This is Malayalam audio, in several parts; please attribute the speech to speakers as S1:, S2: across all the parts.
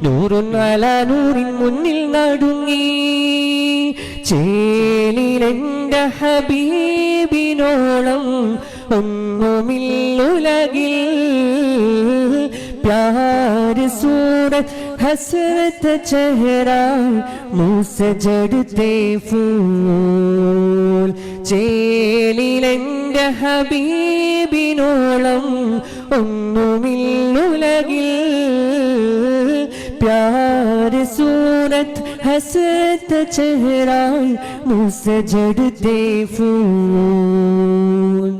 S1: നൂറുൻ അലാ നൂറിൻ മുന്നിൽ നടുങ്ങി ചേലിലെന്റെ ഹബീബിനോളം ഒന്നുമില്ലുലകിൽ പ്യാർ സൂരത് ഹസ്രത്ത് ചെഹ്റാ മൂസ ജഡ്തേ ഫൂൽ ചേലിലെന്റെ ഹബീബിനോളം ഒന്നുമില്ലുലകിൽ प्यार सूरत हसरत चेहरा मुझसे जड़ते फूल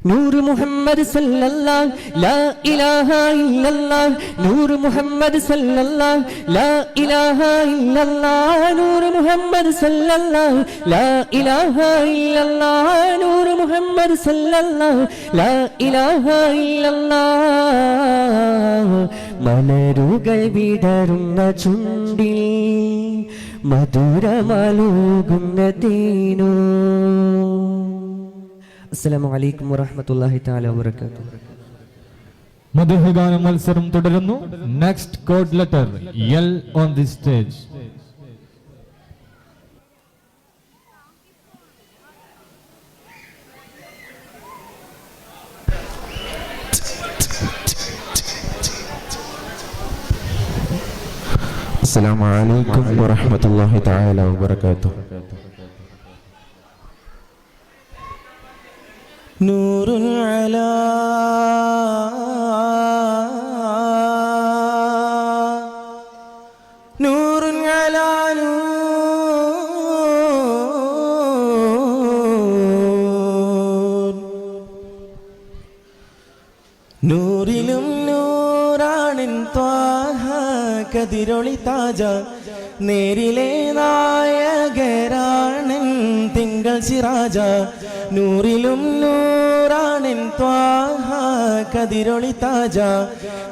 S1: नूर मुहम्मद सल्लल्लाहु ला इलाहा इल्लल्लाह नूर मुहम्मद सल्लल्लाहु ला इलाहा इल्लल्लाह नूर मुहम्मद सल्लल्लाहु ला इलाहा इल्लल्लाह नूर मुहम्मद सल्लल्लाहु ला इलाहा इल्लल्लाह മലരുകൾ വിടരുന്ന ചുണ്ടിൽ മധുരമലൂകുന്ന തേനോ. അസ്സലാമു അലൈക്കും വറഹ്മത്തുള്ളാഹി തആല വബറകാതുഹു.
S2: മധുഹഗാന മത്സരം തുടരുന്നു. Next code letter L on the stage.
S3: السلام عليكم ورحمة الله تعالى وبركاته.
S4: نور على نور على نور നൂറിലും നൂറാണിൻ Thwaha കതിരൊളി താജ നേരിലെ നായകരാണൻ തിങ്കൾ സിറാജ നൂറിലും നൂറാണിൻ ത്വാഹ കതിരൊളി താജ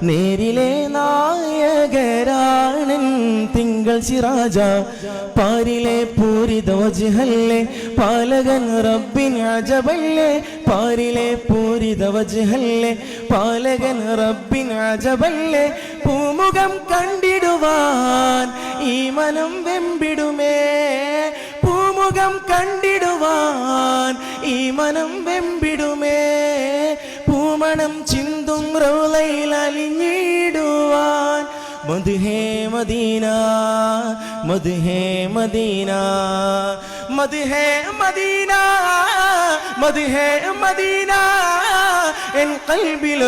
S4: നേരിലെ നായകരാണൻ തിങ്കൾ സിറാജ പാരിലെ പൂരിത വജ്ഹല്ലേ പാലകൻ റബ്ബിൻ അജബല്ലേ പാരിലെ പൂരിത വജ്ഹല്ലേ പാലകൻ റബ്ബിൻ അജബല്ലേ പൂമുഖം കണ്ടിടുവാൻ ഈ മനം വെമ്പിടുമേ പൂമുഖം കണ്ടിടുവാൻ ഈ മനം വെമ്പിടുമേ പൂമണം ചിന്തും റൗളയിൽ അലിഞ്ഞിടുവാൻ മദ്ഹേ മദീന മദ്ഹേ മദീന മദ്ഹേ മദീന മദ്ഹേ മദീന എൻ ഖൽബിൽ